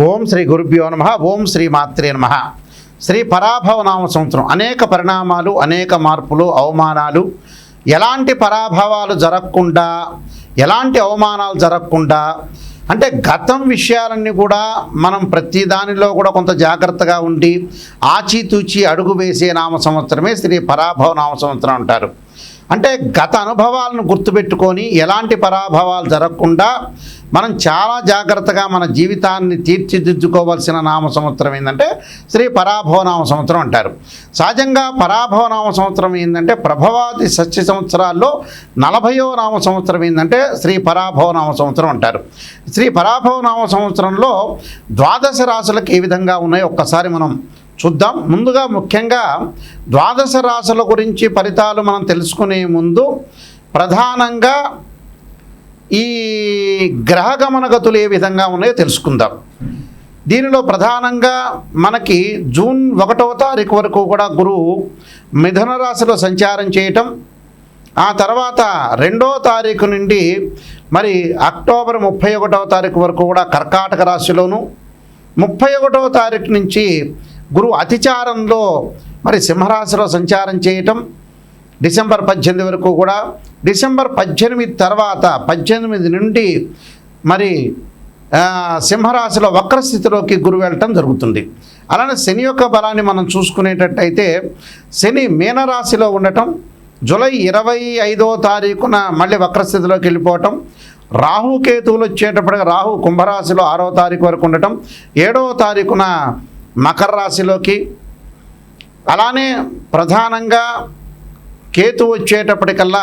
ఓం శ్రీ గురుభ్యో నమః. ఓం శ్రీ మాత్రే నమః. శ్రీ పరాభవ నామ సంవత్సరం అనేక పరిణామాలు, అనేక మార్పులు, అవమానాలు, ఎలాంటి పరాభవాలు జరగకుండా, ఎలాంటి అవమానాలు జరగకుండా, అంటే గతం విషయాలన్నీ కూడా మనం ప్రతి దానిలో కూడా కొంత జాగ్రత్తగా ఉండి ఆచితూచి అడుగు వేసే నామ సంవత్సరమే శ్రీ పరాభవ నామ సంవత్సరం అంటారు. అంటే గత అనుభవాలను గుర్తుపెట్టుకొని ఎలాంటి పరాభవాలు జరగకుండా మనం చాలా జాగ్రత్తగా మన జీవితాన్ని తీర్చిదిద్దుకోవాల్సిన నామ సంవత్సరం ఏంటంటే శ్రీ పరాభవ నామ సంవత్సరం అంటారు. సహజంగా పరాభవ నామ సంవత్సరం ఏంటంటే ప్రభవాది సత్య సంవత్సరాల్లో 40వ నామ సంవత్సరం ఏంటంటే శ్రీ పరాభవ నామ సంవత్సరం అంటారు. శ్రీ పరాభవ నామ సంవత్సరంలో ద్వాదశ రాశులకు ఏ విధంగా ఉన్నాయో ఒక్కసారి మనం చూద్దాం. ముందుగా ముఖ్యంగా ద్వాదశ రాశుల గురించి ఫలితాలు మనం తెలుసుకునే ముందు ప్రధానంగా ఈ గ్రహగమనగతులు ఏ విధంగా ఉన్నాయో తెలుసుకుందాం. దీనిలో ప్రధానంగా మనకి జూన్ 1వ తారీఖు వరకు కూడా గురువు మిథున రాశిలో సంచారం చేయటం, ఆ తర్వాత 2వ తారీఖు నుండి మరి అక్టోబర్ 31వ తారీఖు వరకు కూడా కర్కాటక రాశిలోను, 31వ తారీఖు నుంచి గురువు అతిచారంలో మరి సింహరాశిలో సంచారం చేయటం, డిసెంబర్ 18 వరకు కూడా, డిసెంబర్ 18 తర్వాత 18 నుండి మరి సింహరాశిలో వక్రస్థితిలోకి గురువు వెళ్ళటం జరుగుతుంది. అలానే శని యొక్క బలాన్ని మనం చూసుకునేటట్టయితే శని మీనరాశిలో ఉండటం, జూలై 25వ తారీఖున మళ్ళీ వక్రస్థితిలోకి వెళ్ళిపోవటం, రాహుకేతువులు వచ్చేటప్పటికి రాహు కుంభరాశిలో 6వ తారీఖు వరకు ఉండటం, 7వ తారీఖున మకర రాశిలోకి, అలానే ప్రధానంగా కేతు వచ్చేటప్పటికల్లా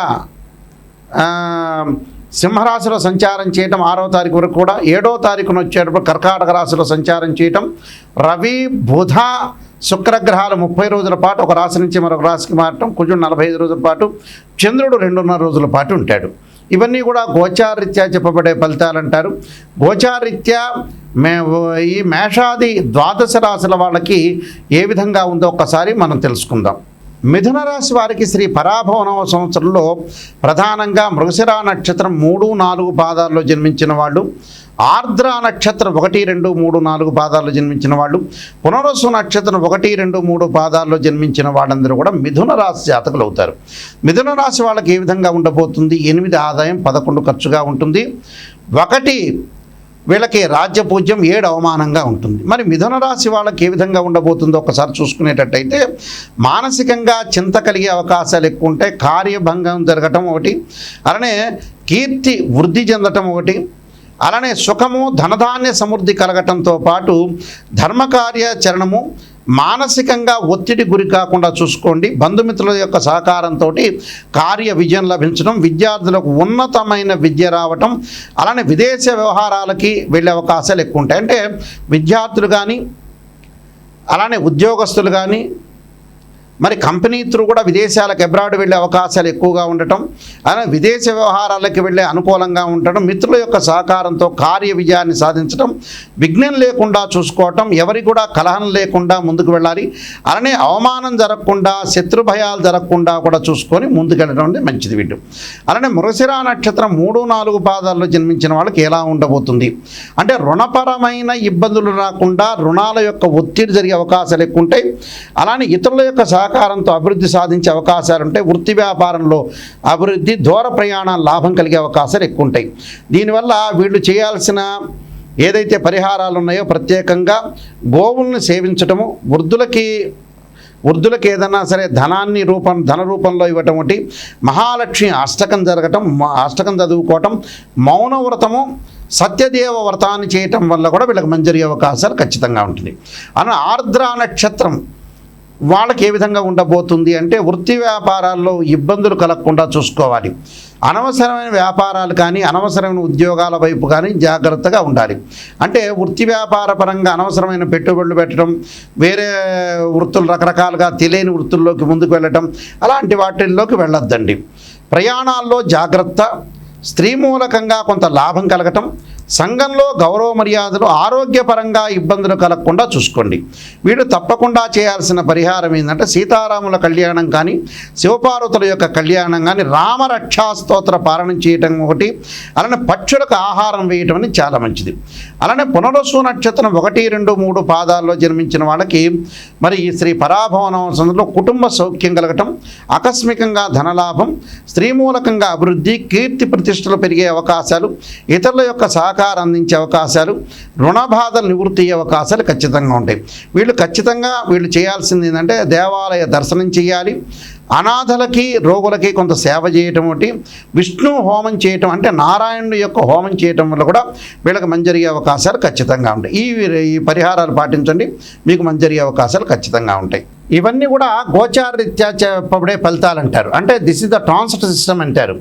సింహరాశిలో సంచారం చేయటం 6వ తారీఖు వరకు కూడా, 7వ తారీఖున వచ్చేటప్పుడు కర్కాటక రాశిలో సంచారం చేయటం, రవి బుధ శుక్రగ్రహాలు 30 రోజుల పాటు ఒక రాశి నుంచి మరొక రాశికి మారటం, కుజుడు 45 రోజుల పాటు, చంద్రుడు 2.5 రోజుల పాటు ఉంటాడు. ఇవన్నీ కూడా గోచారరీత్యా చెప్పబడే ఫలితాలు అంటారు. గోచారరీత్యా ఈ మేషాది ద్వాదశ రాశుల వాళ్ళకి ఏ విధంగా ఉందో ఒక్కసారి మనం తెలుసుకుందాం. మిథున రాశి వారికి శ్రీ పరాభవ నామ సంవత్సరంలో ప్రధానంగా మృగశిర నక్షత్రం 3, 4 పాదాల్లో జన్మించిన వాళ్ళు, ఆర్ద్ర నక్షత్రం 1, 2, 3, 4 పాదాల్లో జన్మించిన వాళ్ళు, పునరసు నక్షత్రం 1, 2, 3 పాదాల్లో జన్మించిన వాళ్ళందరూ కూడా మిథున రాశి జాతకులు అవుతారు. మిథున రాశి వాళ్ళకి ఏ విధంగా ఉండబోతుంది? 8 ఆదాయం, 11 ఖర్చుగా ఉంటుంది. 1 వీళ్ళకి రాజ్యపూజ్యం, 7 అవమానంగా ఉంటుంది. మరి మిథున రాశి వాళ్ళకి ఏ విధంగా ఉండబోతుందో ఒకసారి చూసుకునేటట్టయితే మానసికంగా చింత కలిగే అవకాశాలు ఎక్కువ ఉంటాయి. కార్యభంగం జరగటం ఒకటి, అలానే కీర్తి వృద్ధి చెందటం ఒకటి, అలానే సుఖము ధనధాన్య సమృద్ధి కలగటంతో పాటు ధర్మకార్యాచరణము, మానసికంగా ఒత్తిడి గురి కాకుండా చూసుకోండి. బంధుమిత్రుల యొక్క సహకారంతో కార్య విజయం లభించడం, విద్యార్థులకు ఉన్నతమైన విద్య రావటం, అలానే విదేశ వ్యవహారాలకి వెళ్ళే అవకాశాలు ఎక్కువ ఉంటాయి. అంటే విద్యార్థులు కానీ, అలానే ఉద్యోగస్తులు కానీ, మరి కంపెనీ త్రూ కూడా విదేశాలకు అబ్రాడ్ వెళ్ళే అవకాశాలు ఎక్కువగా ఉండటం, అలానే విదేశ వ్యవహారాలకి వెళ్ళే అనుకూలంగా ఉండటం, మిత్రుల యొక్క సహకారంతో కార్య విజయాన్ని సాధించడం, విఘ్నం లేకుండా చూసుకోవటం, ఎవరికి కూడా కలహం లేకుండా ముందుకు వెళ్ళాలి. అలానే అవమానం జరగకుండా, శత్రు భయాలు జరగకుండా కూడా చూసుకొని ముందుకెళ్ళడం అనేది మంచిది వీళ్ళు. అలానే మృగశిర నక్షత్రం 3, 4 పాదాల్లో జన్మించిన వాళ్ళకి ఎలా ఉండబోతుంది అంటే రుణపరమైన ఇబ్బందులు రాకుండా, రుణాల యొక్క ఒత్తిడి జరిగే అవకాశాలు ఎక్కువ ఉంటాయి. అలానే ఇతరుల యొక్క సహకారంతో అభివృద్ధి సాధించే అవకాశాలు ఉంటాయి. వృత్తి వ్యాపారంలో అభివృద్ధి, దూర ప్రయాణాల లాభం కలిగే అవకాశాలు ఎక్కువ ఉంటాయి. దీనివల్ల వీళ్ళు చేయాల్సిన ఏదైతే పరిహారాలు ఉన్నాయో ప్రత్యేకంగా గోవుల్ని సేవించటము, వృద్ధులకి ఏదన్నా సరే ధన రూపంలో ఇవ్వటం ఒకటి, మహాలక్ష్మి అష్టకం చదువుకోవటం, మౌన వ్రతము, సత్యదేవ వ్రతాన్ని చేయటం వల్ల కూడా వీళ్ళకి మంచి జరిగే అవకాశాలు ఖచ్చితంగా ఉంటుంది. అలా ఆర్ద్ర నక్షత్రం వాళ్ళకి ఏ విధంగా ఉండబోతుంది అంటే వృత్తి వ్యాపారాల్లో ఇబ్బందులు కలగకుండా చూసుకోవాలి. అనవసరమైన వ్యాపారాలు కానీ, అనవసరమైన ఉద్యోగాల వైపు కానీ జాగ్రత్తగా ఉండాలి. అంటే వృత్తి వ్యాపార పరంగా అనవసరమైన పెట్టుబడులు పెట్టడం, వేరే వృత్తులు రకరకాలుగా తెలియని వృత్తుల్లోకి ముందుకు వెళ్ళటం, అలాంటి వాటిల్లోకి వెళ్ళొద్దండి. ప్రయాణాల్లో జాగ్రత్త, స్త్రీ మూలకంగా కొంత లాభం కలగటం, సంఘంలో గౌరవ మర్యాదలు, ఆరోగ్యపరంగా ఇబ్బందులు కలగకుండా చూసుకోండి. వీళ్ళు తప్పకుండా చేయాల్సిన పరిహారం ఏంటంటే సీతారాముల కళ్యాణం కానీ, శివపార్వతుల యొక్క కళ్యాణం కానీ, రామరక్షా స్తోత్ర పారాయణం చేయటం ఒకటి, అలానే పక్షులకు ఆహారం వేయటం అనేది చాలా మంచిది. అలానే పునరుసు నక్షత్రం 1, 2, 3 పాదాల్లో జన్మించిన వాళ్ళకి మరి ఈ శ్రీ పరాభవనం సందర్భంలో కుటుంబ సౌఖ్యం కలగటం, ఆకస్మికంగా ధనలాభం, స్త్రీ మూలకంగా అభివృద్ధి, కీర్తి ప్రతిష్టలు పెరిగే అవకాశాలు, ఇతరుల యొక్క సహకారం అందించే అవకాశాలు, రుణ బాధలు నివృత్తి అయ్యే అవకాశాలు ఖచ్చితంగా ఉంటాయి. వీళ్ళు చేయాల్సింది ఏంటంటే దేవాలయ దర్శనం చేయాలి, అనాథలకి రోగులకి కొంత సేవ చేయటం ఒకటి, విష్ణు హోమం చేయటం అంటే నారాయణుడి యొక్క హోమం చేయటం వల్ల కూడా వీళ్ళకి మంచి జరిగే అవకాశాలు ఖచ్చితంగా ఉంటాయి. ఈ పరిహారాలు పాటించండి, మీకు మంచి జరిగే అవకాశాలు ఖచ్చితంగా ఉంటాయి. ఇవన్నీ కూడా గోచార రీత్యా చెప్పబడే ఫలితాలు అంటారు. అంటే this is the transit system అంటారు.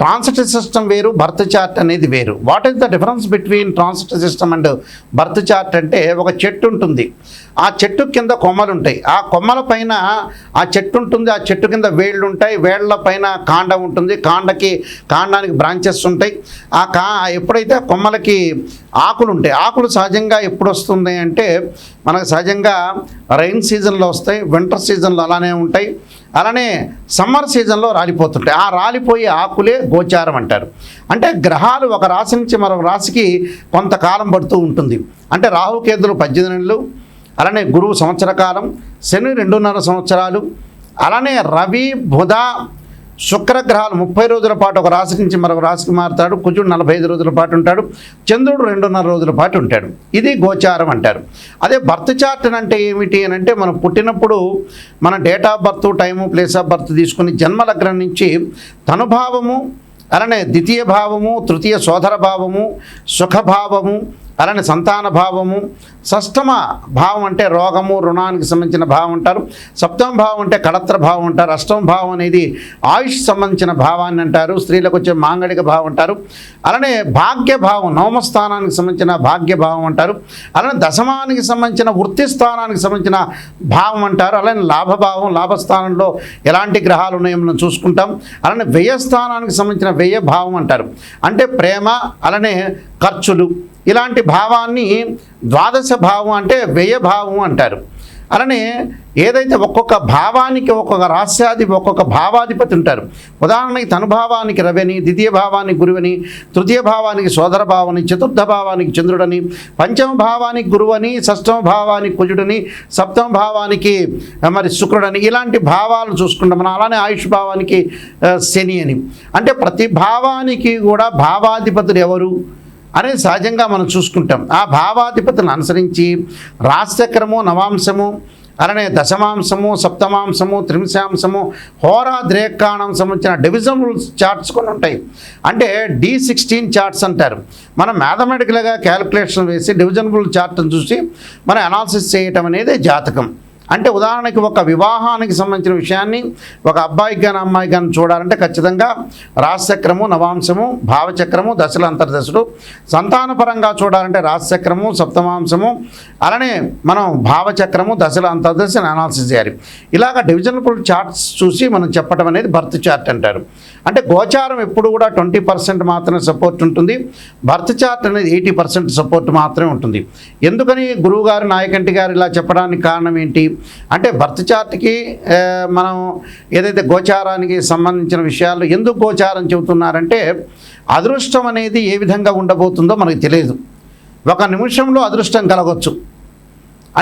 ట్రాన్సిట్ సిస్టమ్ వేరు, బర్త్ చార్ట్ అనేది వేరు. What is the difference between transit system and birth chart అంటే ఒక చెట్టు ఉంటుంది, ఆ చెట్టు కింద కొమ్మలు ఉంటాయి, ఆ కొమ్మల పైన ఆ చెట్టు ఉంటుంది, ఆ చెట్టు కింద వేళ్ళు ఉంటాయి, వేళ్ల పైన కాండం ఉంటుంది, కాండానికి బ్రాంచెస్ ఉంటాయి. ఎప్పుడైతే కొమ్మలకి ఆకులు ఉంటాయి, ఆకులు సహజంగా ఎప్పుడు వస్తుంది అంటే మనకు సహజంగా రైన్ సీజన్లో వస్తాయి, వింటర్ సీజన్లో అలానే ఉంటాయి, అలానే సమ్మర్ సీజన్లో రాలిపోతుంటాయి. ఆ రాలిపోయే ఆకులే గోచారం అంటారు. అంటే గ్రహాలు ఒక రాశి నుంచి మరొక రాశికి కొంతకాలం పడుతూ ఉంటుంది. అంటే రాహుకేతులు 18 నెలలు, అలానే గురువు సంవత్సర కాలం, శని 2.5 సంవత్సరాలు, అలానే రవి బుధ శుక్రగ్రహాలు 30 రోజుల పాటు ఒక రాశి నుంచి మరొక రాశికి మారుతాడు, కుజుడు 45 రోజుల పాటు ఉంటాడు, చంద్రుడు 2.5 రోజుల పాటు ఉంటాడు. ఇది గోచారం అంటారు. అదే బర్త్ చార్ట్ అంటే ఏమిటి అని అంటే మనం పుట్టినప్పుడు మన date of birth, time, place of birth తీసుకుని జన్మలగ్నం నుంచి తనుభావము, అలానే ద్వితీయ భావము, తృతీయ సోదర భావము, సుఖభావము, అలానే సంతాన భావము, షష్టమ భావం అంటే రోగము, రుణానికి సంబంధించిన భావం అంటారు, సప్తమ భావం అంటే కళత్ర భావం అంటారు, అష్టమ భావం అనేది ఆయుష్ సంబంధించిన భావాన్ని అంటారు, స్త్రీలకు వచ్చే మాంగళిక భావం అంటారు, అలానే భాగ్య భావం నవమ స్థానానికి సంబంధించిన భాగ్య భావం అంటారు, అలానే దశమానికి సంబంధించిన వృత్తి స్థానానికి సంబంధించిన భావం అంటారు, అలానే లాభభావం, లాభస్థానంలో ఎలాంటి గ్రహాలు ఉన్నాయో మనం చూసుకుంటాం, అలానే వ్యయస్థానానికి సంబంధించిన వ్యయ భావం అంటారు, అంటే ప్రేమ, అలానే ఖర్చులు, ఇలాంటి భావాన్ని ద్వాదశ భావం అంటే వ్యయ భావం అంటారు. అలానే ఏదైతే ఒక్కొక్క భావానికి ఒక్కొక్క రాశ్యాది ఒక్కొక్క భావాధిపతి ఉంటారు. ఉదాహరణకి తనుభావానికి రవిని, ద్వితీయ భావానికి గురువని, తృతీయ భావానికి సోదర భావని, చతుర్థ భావానికి చంద్రుడని, పంచమ భావానికి గురువని, షష్టమ భావానికి కుజుడని, సప్తమ భావానికి మరి శుక్రుడని, ఇలాంటి భావాలు చూసుకుంటాం మనం. అలానే ఆయుష్ భావానికి శని అని. అంటే ప్రతి భావానికి కూడా భావాధిపతులు ఎవరు అనేది సహజంగా మనం చూసుకుంటాం. ఆ భావాధిపతులను అనుసరించి రాశిచక్రము, నవాంశము, అలానే దశమాంశము, సప్తమాంశము, త్రింశాంశము, హోరా ద్రేకాణం సంబంధించిన డివిజనబుల్ చార్ట్స్ కొన్ని ఉంటాయి. అంటే D16 చార్ట్స్ అంటారు. మనం మ్యాథమెటికల్గా క్యాలిక్యులేషన్ వేసి డివిజనబుల్ చార్ట్ని చూసి మనం అనాలిసిస్ చేయటం అనేది జాతకం. అంటే ఉదాహరణకి ఒక వివాహానికి సంబంధించిన విషయాన్ని ఒక అబ్బాయికి కానీ అమ్మాయికి కానీ చూడాలంటే ఖచ్చితంగా రాశిచక్రము, నవాంశము, భావచక్రము, దశల అంతర్దశలు, సంతానపరంగా చూడాలంటే రాశిచక్రము, సప్తమాంశము, అలానే మనం భావచక్రము, దశల అంతర్దశని అనాలిసిస్ చేయాలి. ఇలాగ డివిజనబుల్ చార్ట్స్ చూసి మనం చెప్పడం అనేది బర్త్ చార్ట్ అంటారు. అంటే గోచారం ఎప్పుడు కూడా 20% మాత్రమే సపోర్ట్ ఉంటుంది, బర్త్ చార్ట్ అనేది 80% సపోర్ట్ మాత్రమే ఉంటుంది. ఎందుకని గురువుగారు, నాయకంటి గారు ఇలా చెప్పడానికి కారణం ఏంటి అంటే బర్త్ చార్ట్కి మనం ఏదైతే గోచారానికి సంబంధించిన విషయాల్లో ఎందుకు గోచారం చెబుతున్నారంటే అదృష్టం అనేది ఏ విధంగా ఉండబోతుందో మనకు తెలియదు. ఒక నిమిషంలో అదృష్టం కలగవచ్చు.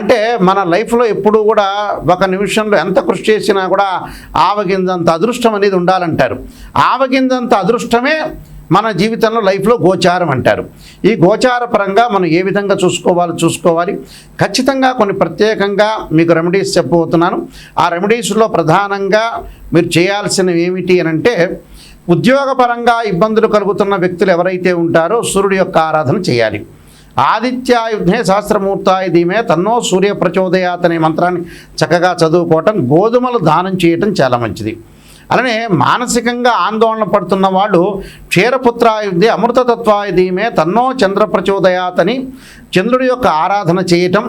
అంటే మన లైఫ్లో ఎప్పుడు కూడా ఒక నిమిషంలో ఎంత కృషి చేసినా కూడా ఆవగింజంత అదృష్టం అనేది ఉండాలంటారు. ఆవగింజంత అదృష్టమే మన జీవితంలో లైఫ్లో గోచారం అంటారు. ఈ గోచార పరంగా మనం ఏ విధంగా చూసుకోవాలి. ఖచ్చితంగా కొన్ని ప్రత్యేకంగా మీకు రెమెడీస్ చెప్పబోతున్నాను. ఆ రెమెడీస్లో ప్రధానంగా మీరు చేయాల్సినవి ఏమిటి అని అంటే ఉద్యోగపరంగా ఇబ్బందులు కలుగుతున్న వ్యక్తులు ఎవరైతే ఉంటారో సూర్యుడి యొక్క ఆరాధన చేయాలి. ఆదిత్యాయుధే సహస్రమూర్తాయ ధీమే తన్నో సూర్య ప్రచోదయాత్ అనే మంత్రాన్ని చక్కగా చదువుకోవటం, గోధుమలు దానం చేయటం చాలా మంచిది. అలానే మానసికంగా ఆందోళన పడుతున్న వాళ్ళు క్షీరపుత్రాయుధే అమృతతత్వాయ ధీమే తన్నో చంద్ర ప్రచోదయాత్ అని చంద్రుడి యొక్క ఆరాధన చేయటం,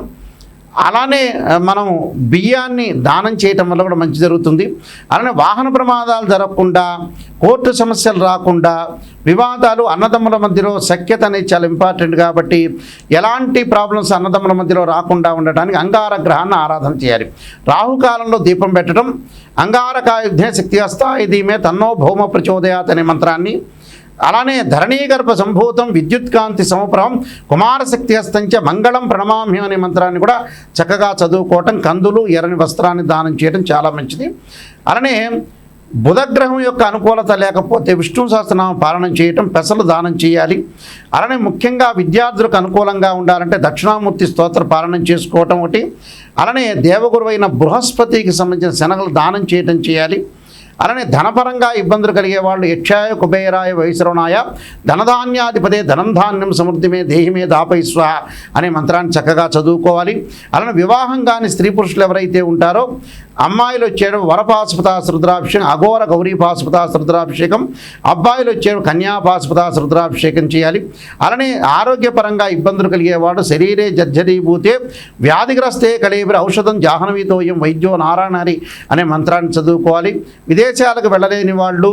అలానే మనం బియ్యాన్ని దానం చేయటం వల్ల కూడా మంచి జరుగుతుంది. అలానే వాహన ప్రమాదాలు జరగకుండా, కోర్టు సమస్యలు రాకుండా, వివాదాలు అన్నదమ్ముల మధ్యలో సఖ్యత అనేది చాలా ఇంపార్టెంట్ కాబట్టి ఎలాంటి ప్రాబ్లమ్స్ అన్నదమ్ముల మధ్యలో రాకుండా ఉండటానికి అంగార గ్రహాన్ని ఆరాధన చేయాలి. రాహుకాలంలో దీపం పెట్టడం, అంగారకాయుధ్నే శక్తిహస్తాయ ధీమే తన్నో భౌమ ప్రచోదయాత్ అనే మంత్రాన్ని, అలానే ధరణీగర్భ సంభూతం విద్యుత్కాంతి సమప్రభం కుమారశక్తి హస్తంచ మంగళం ప్రణమామ్యం అనే మంత్రాన్ని కూడా చక్కగా చదువుకోవటం, కందులు ఎర్రని వస్త్రాన్ని దానం చేయడం చాలా మంచిది. అలానే బుధగ్రహం యొక్క అనుకూలత లేకపోతే విష్ణు సహస్రనామం పాలన చేయటం, పెసలు దానం చేయాలి. అలానే ముఖ్యంగా విద్యార్థులకు అనుకూలంగా ఉండాలంటే దక్షిణామూర్తి స్తోత్ర పాలన చేసుకోవటం ఒకటి. అలానే దేవగురువైన బృహస్పతికి సంబంధించిన శనగలు దానం చేయటం చేయాలి. అలానే ధనపరంగా ఇబ్బందులు కలిగే వాళ్ళు యక్షాయ కుబేరాయ వైశ్రవణాయ ధనధాన్యాధిపదే ధనం ధాన్యం సమృద్ధిమే దేహిమే దాపైస్వ అనే మంత్రాన్ని చక్కగా చదువుకోవాలి. అలానే వివాహం కాని స్త్రీ పురుషులు ఎవరైతే ఉంటారో అమ్మాయిలు వచ్చేడు వరపాశుపతాస రుద్రాభిషేకం, అఘోర గౌరీ పాశుపతాస రుద్రాభిషేకం, అబ్బాయిలు వచ్చేడు కన్యా పాశుపతాస రుద్రాభిషేకం చేయాలి. అలానే ఆరోగ్యపరంగా ఇబ్బందులు కలిగేవాడు శరీరే జర్జరీభూతే వ్యాధిగ్రస్తే కళేబిర ఔషధం జాహ్నవీతోయం వైద్యో నారాయణారి అనే మంత్రాన్ని చదువుకోవాలి. విదేశాలకు వెళ్ళలేని వాళ్ళు,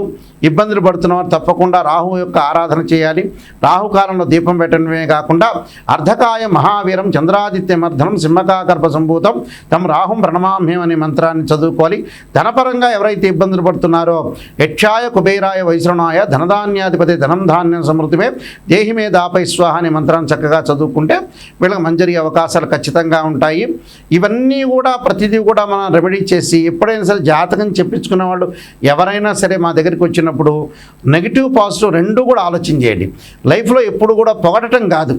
ఇబ్బందులు పడుతున్నవారు తప్పకుండా రాహు యొక్క ఆరాధన చేయాలి. రాహుకాలంలో దీపం పెట్టడమే కాకుండా అర్ధకాయ మహావీరం చంద్రాదిత్యమర్ధనం సింహకాగర్భ సంభూతం తమ రాహుం ప్రణమామ్యం అనే మంత్రాన్ని చదువుకోవాలి. ధనపరంగా ఎవరైతే ఇబ్బందులు పడుతున్నారో యక్షాయ కుబేరాయ వైశ్రవణాయ ధనధాన్యాధిపతి ధనం ధాన్యం సమృద్ధిమే దేహిమే దాపై స్వాహ అనే మంత్రాన్ని చక్కగా చదువుకుంటే వీళ్ళకి మంచి అవకాశాలు ఖచ్చితంగా ఉంటాయి. ఇవన్నీ కూడా ప్రతిదీ కూడా మనం రెమెడీ చేసి ఎప్పుడైనా సరే జాతకం చెప్పించుకున్న వాళ్ళు ఎవరైనా సరే మా దగ్గరికి వచ్చినప్పుడు నెగిటివ్ పాజిటివ్ రెండు కూడా ఆలోచన చేయండి. లైఫ్లో ఎప్పుడు కూడా పొగడటం కాదు,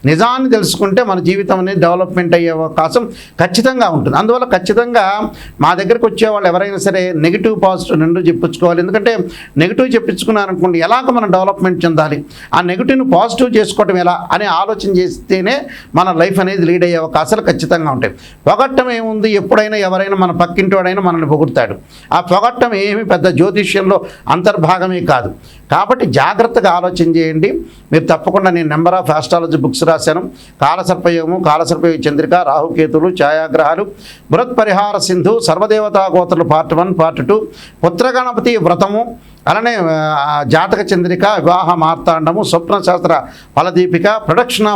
నిజాన్ని తెలుసుకుంటే మన జీవితం అనేది డెవలప్మెంట్ అయ్యే అవకాశం ఖచ్చితంగా ఉంటుంది. అందువల్ల ఖచ్చితంగా మా దగ్గరికి వచ్చేవాళ్ళు ఎవరైనా సరే నెగిటివ్ పాజిటివ్ రెండు చెప్పించుకోవాలి. ఎందుకంటే నెగిటివ్ చెప్పించుకున్నారనుకోండి ఎలాగ మనం డెవలప్మెంట్ చెందాలి, ఆ నెగిటివ్ను పాజిటివ్ చేసుకోవటం ఎలా అనే ఆలోచన చేస్తేనే మన లైఫ్ అనేది లీడ్ అయ్యే అవకాశాలు ఖచ్చితంగా ఉంటాయి. పొగట్టం ఏముంది, ఎప్పుడైనా ఎవరైనా మన పక్కింటి వాడైనా మనల్ని పొగుడతాడు. ఆ పొగట్టం ఏమి పెద్ద జ్యోతిష్యంలో అంతర్భాగమే కాదు. కాబట్టి జాగ్రత్తగా ఆలోచన చేయండి. మీరు తప్పకుండా నేను నెంబర్ ఆఫ్ ఆస్ట్రాలజీ బుక్స్ రాశాను. కాలసర్పయోగము, కాలసర్పయోగ చంద్రిక, రాహుకేతులు, ఛాయాగ్రహాలు, బృహత్ పరిహార సింధు, సర్వదేవతా గోత్రులు పార్ట్ 1 పార్ట్ 2, పుత్రగణపతి వ్రతము, అలానే జాతక చంద్రిక, వివాహ మార్తాండము, స్వప్నశాస్త్ర ఫలదీపిక, ప్రొడక్షన్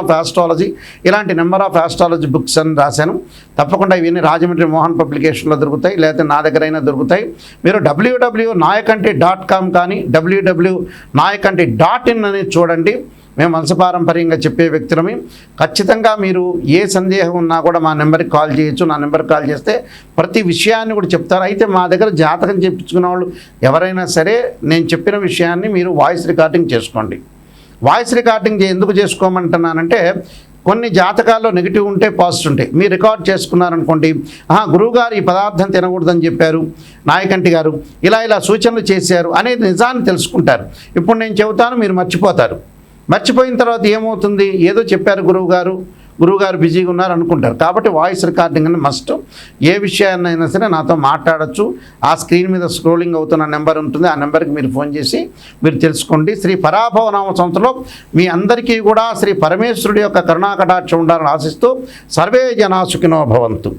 ఆఫ్ ఆస్ట్రాలజీ, ఇలాంటి నెంబర్ ఆఫ్ ఆస్ట్రాలజీ బుక్స్ అని రాశాను. తప్పకుండా ఇవన్నీ రాజమండ్రి మోహన్ పబ్లికేషన్లో దొరుకుతాయి, లేకపోతే నా దగ్గరైనా దొరుకుతాయి. మీరు www.nayakanti.com కానీ www.nayakanti.in అనేది చూడండి. మేము వంశపారంపర్యంగా చెప్పే వ్యక్తులమి. ఖచ్చితంగా మీరు ఏ సందేహం ఉన్నా కూడా మా నెంబర్కి కాల్ చేయొచ్చు. నా నెంబర్కి కాల్ చేస్తే ప్రతి విషయాన్ని కూడా చెప్తారు. అయితే మా దగ్గర జాతకం చెప్పించుకున్న వాళ్ళు ఎవరైనా సరే నేను చెప్పిన విషయాన్ని మీరు వాయిస్ రికార్డింగ్ చేసుకోండి. వాయిస్ రికార్డింగ్ ఎందుకు చేసుకోమంటున్నానంటే కొన్ని జాతకాల్లో నెగిటివ్ ఉంటే పాజిటివ్ ఉంటాయి. మీరు రికార్డ్ చేసుకున్నారనుకోండి, గురువుగారు ఈ పదార్థం తినకూడదని చెప్పారు, నాయకంటి గారు ఇలా సూచనలు చేశారు అనేది నిజాన్ని తెలుసుకుంటారు. ఇప్పుడు నేను చెబుతాను, మీరు మర్చిపోతారు. మర్చిపోయిన తర్వాత ఏమవుతుంది, ఏదో చెప్పారు గురువుగారు బిజీగా ఉన్నారు అనుకుంటారు. కాబట్టి వాయిస్ రికార్డింగ్ అని మస్ట్. ఏ విషయాన్నైనా సరే నాతో మాట్లాడచ్చు. ఆ స్క్రీన్ మీద స్క్రోలింగ్ అవుతున్న నెంబర్ ఉంటుంది, ఆ నెంబర్కి మీరు ఫోన్ చేసి మీరు తెలుసుకోండి. శ్రీ పరాభవనామ సంవత్సరంలో మీ అందరికీ కూడా శ్రీ పరమేశ్వరుడి యొక్క కరుణాకటాక్షం ఉండాలని ఆశిస్తూ సర్వే జనా సుఖినో భవంతు.